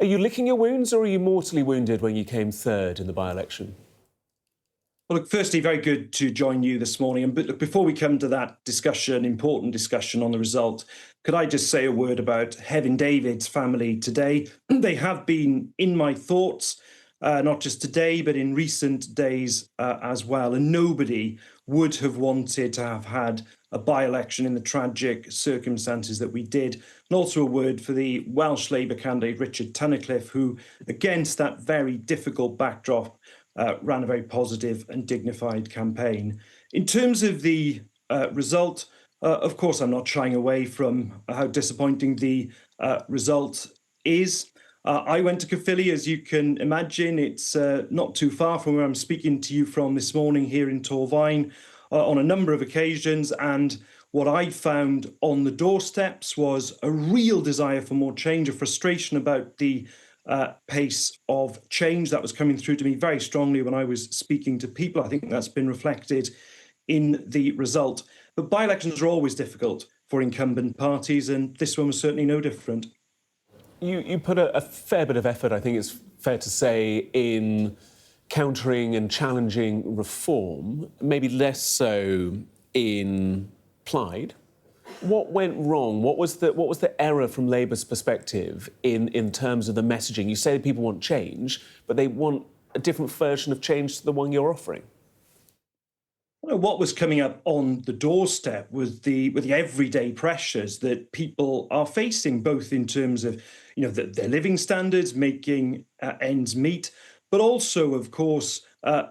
Are you licking your wounds, or are you mortally wounded when you came third in the by-election? Well, look, firstly, very good to join you this morning. But look, before we come to that discussion, important discussion on the result, could I just say a word about Hevin David's family today? They have been in my thoughts, not just today, but in recent days as well. And nobody would have wanted to have had a by-election in the tragic circumstances that we did. And also a word for the Welsh Labour candidate, Richard Tunnicliffe, who, against that very difficult backdrop, ran a very positive and dignified campaign. In terms of the result, of course, I'm not shying away from how disappointing the result is. I went to Caerphilly, as you can imagine. It's not too far from where I'm speaking to you from this morning here in Torfaen on a number of occasions. And what I found on the doorsteps was a real desire for more change, a frustration about the pace of change that was coming through to me very strongly when I was speaking to people. I think that's been reflected in the result. But by-elections are always difficult for incumbent parties, and this one was certainly no different. You put a fair bit of effort, I think it's fair to say, in countering and challenging reform, maybe less so in Plaid. What went wrong? What was the error from Labour's perspective in terms of the messaging? You say people want change, but they want a different version of change to the one you're offering. Well, what was coming up on the doorstep was the everyday pressures that people are facing, both in terms of their living standards, making ends meet, but also, of course,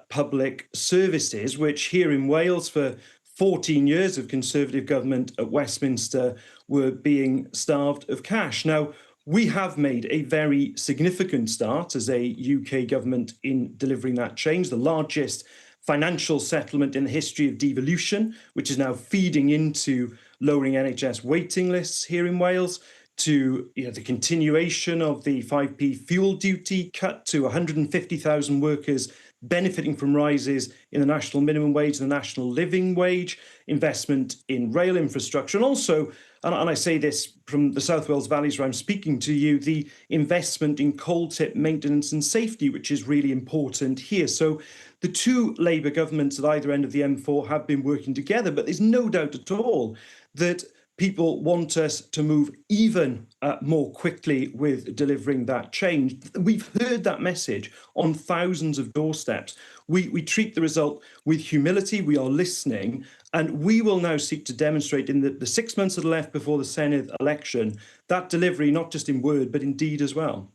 public services, which here in Wales for 14 years of Conservative government at Westminster were being starved of cash. Now, we have made a very significant start as a UK government in delivering that change, the largest financial settlement in the history of devolution, which is now feeding into lowering NHS waiting lists here in Wales, to the continuation of the 5p fuel duty cut to 150,000 workers benefiting from rises in the national minimum wage and the national living wage, investment in rail infrastructure, and also, and I say this from the South Wales valleys where I'm speaking to you, the investment in coal tip maintenance and safety, which is really important here. So the two Labour governments at either end of the M4 have been working together, but there's no doubt at all that people want us to move even more quickly with delivering that change. We've heard that message on thousands of doorsteps. We treat the result with humility. We are listening, and we will now seek to demonstrate in the 6 months that are left before the Senedd election that delivery, not just in word, but in deed as well.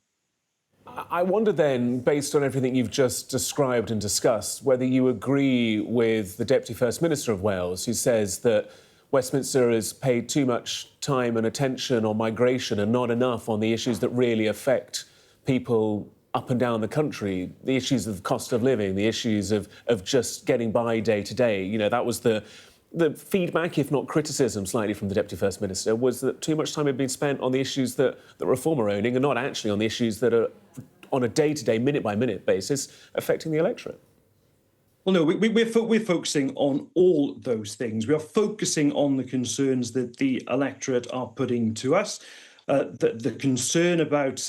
I wonder then, based on everything you've just described and discussed, whether you agree with the Deputy First Minister of Wales, who says that Westminster has paid too much time and attention on migration and not enough on the issues that really affect people up and down the country, the issues of cost of living, the issues of just getting by day to day. That was the feedback, if not criticism, slightly from the Deputy First Minister, was that too much time had been spent on the issues that Reform are owning and not actually on the issues that are, on a day-to-day, minute-by-minute basis, affecting the electorate. Well, no, we're focusing on all those things. We are focusing on the concerns that the electorate are putting to us, the concern about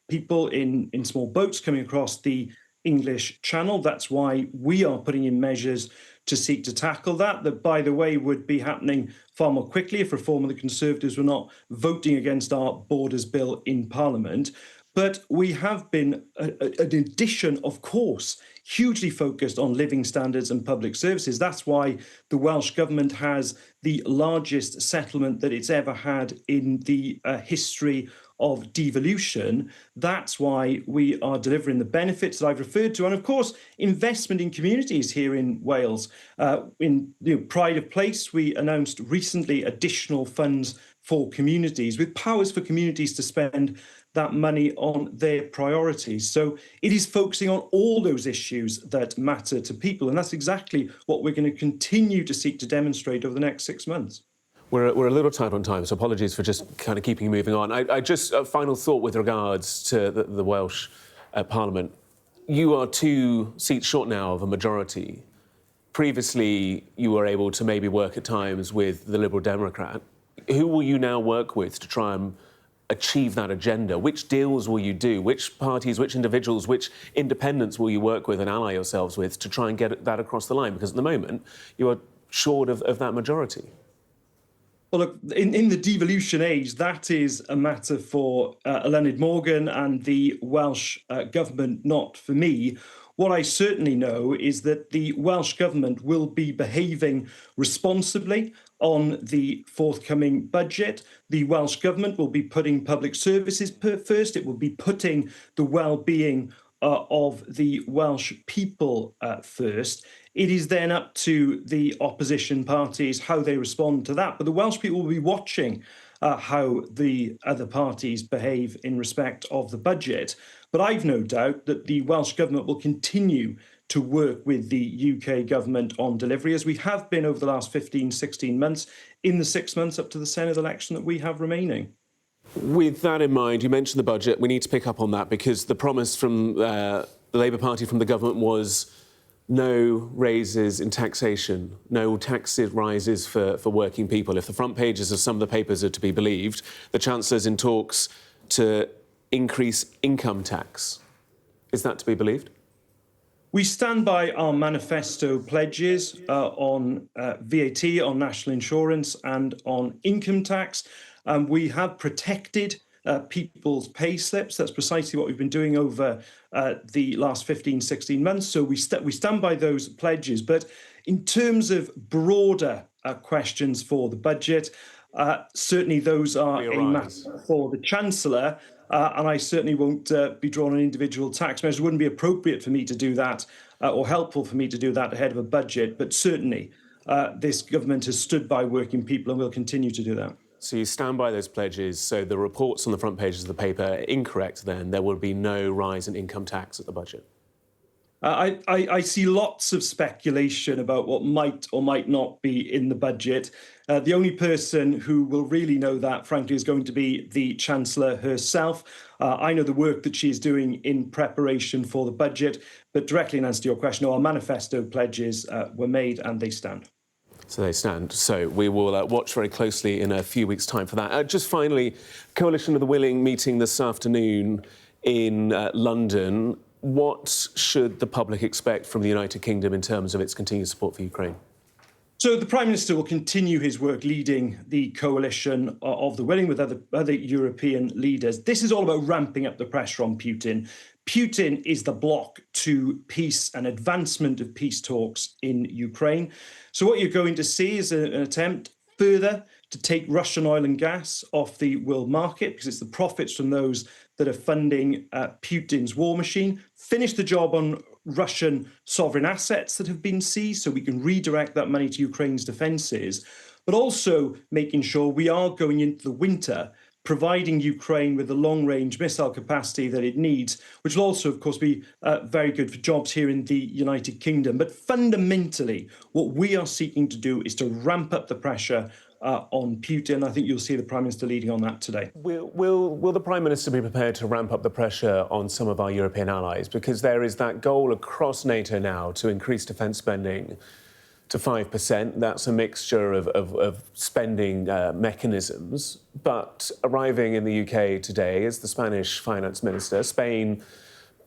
people in small boats coming across the English Channel. That's why we are putting in measures to seek to tackle that. That, by the way, would be happening far more quickly if Reform and the Conservatives were not voting against our Borders Bill in Parliament. But we have been, in addition, of course, hugely focused on living standards and public services. That's why the Welsh Government has the largest settlement that it's ever had in the history of devolution. That's why we are delivering the benefits that I've referred to. And of course, investment in communities here in Wales. In Pride of Place, we announced recently additional funds for communities, with powers for communities to spend that money on their priorities. So it is focusing on all those issues that matter to people. And that's exactly what we're going to continue to seek to demonstrate over the next 6 months. We're a little tight on time, so apologies for just kind of keeping moving on. I just, a final thought with regards to the Welsh Parliament. You are 2 seats short now of a majority. Previously, you were able to maybe work at times with the Liberal Democrat. Who will you now work with to try and achieve that agenda? Which deals will you do? Which parties, which individuals, which independents will you work with and ally yourselves with to try and get that across the line? Because at the moment, you are short of that majority. Well, look, in the devolution age, that is a matter for Leonard Morgan and the Welsh government, not for me. What I certainly know is that the Welsh government will be behaving responsibly on the forthcoming budget. The Welsh government will be putting public services first. It will be putting the well-being of the Welsh people first. It is then up to the opposition parties how they respond to that. But the Welsh people will be watching how the other parties behave in respect of the budget. But I've no doubt that the Welsh government will continue to work with the UK government on delivery, as we have been over the last 15, 16 months, in the 6 months up to the Senedd election that we have remaining. With that in mind, you mentioned the budget. We need to pick up on that because the promise from the Labour Party, from the government, was no raises in taxation, no tax rises for working people. If the front pages of some of the papers are to be believed, the Chancellor's in talks to increase income tax. Is that to be believed? We stand by our manifesto pledges on VAT, on national insurance and on income tax. We have protected people's pay slips. That's precisely what we've been doing over the last 15, 16 months. So we stand by those pledges. But in terms of broader questions for the budget, certainly those are a matter for the Chancellor. And I certainly won't be drawn on individual tax measures. It wouldn't be appropriate for me to do that or helpful for me to do that ahead of a budget. But certainly this government has stood by working people and will continue to do that. So you stand by those pledges. So the reports on the front pages of the paper are incorrect then. There will be no rise in income tax at the budget. I see lots of speculation about what might or might not be in the budget. The only person who will really know that, frankly, is going to be the Chancellor herself. I know the work that she's doing in preparation for the budget, but directly in answer to your question, our manifesto pledges were made and they stand. So they stand. So we will watch very closely in a few weeks' time for that. Just finally, Coalition of the Willing meeting this afternoon in London. What should the public expect from the United Kingdom in terms of its continued support for Ukraine? So the Prime Minister will continue his work leading the coalition of the willing with other European leaders. This is all about ramping up the pressure on Putin. Putin is the block to peace and advancement of peace talks in Ukraine. So what you're going to see is an attempt further to take Russian oil and gas off the world market, because it's the profits from those that are funding Putin's war machine, finish the job on Russian sovereign assets that have been seized so we can redirect that money to Ukraine's defences, but also making sure we are going into the winter providing Ukraine with the long-range missile capacity that it needs, which will also, of course, be very good for jobs here in the United Kingdom. But fundamentally, what we are seeking to do is to ramp up the pressure on Putin. I think you'll see the Prime Minister leading on that today. Will the Prime Minister be prepared to ramp up the pressure on some of our European allies? Because there is that goal across NATO now to increase defence spending to 5%. That's a mixture of spending mechanisms. But arriving in the UK today is the Spanish Finance Minister. Spain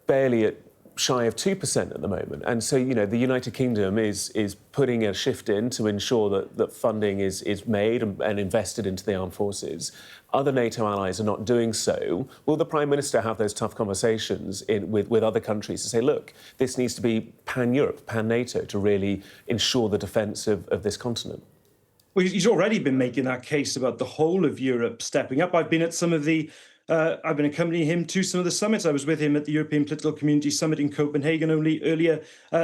barely at shy of 2% at the moment. And so, you know, the United Kingdom is putting a shift in to ensure that funding is made and invested into the armed forces. Other NATO allies are not doing so. Will the Prime Minister have those tough conversations with other countries to say, look, this needs to be pan-Europe, pan-NATO to really ensure the defence of this continent? Well, he's already been making that case about the whole of Europe stepping up. I've been accompanying him to some of the summits. I was with him at the European Political Community Summit in Copenhagen only earlier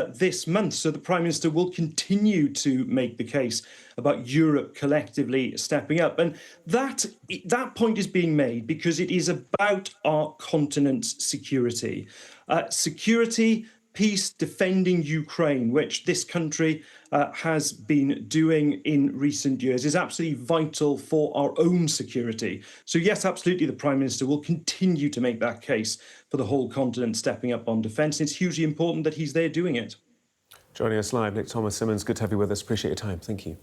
this month. So the Prime Minister will continue to make the case about Europe collectively stepping up. And that point is being made because it is about our continent's security. Security, peace, defending Ukraine, which this country has been doing in recent years, is absolutely vital for our own security. So yes, absolutely, the Prime Minister will continue to make that case for the whole continent stepping up on defence. It's hugely important that he's there doing it. Joining us live, Nick Thomas-Symonds. Good to have you with us. Appreciate your time. Thank you.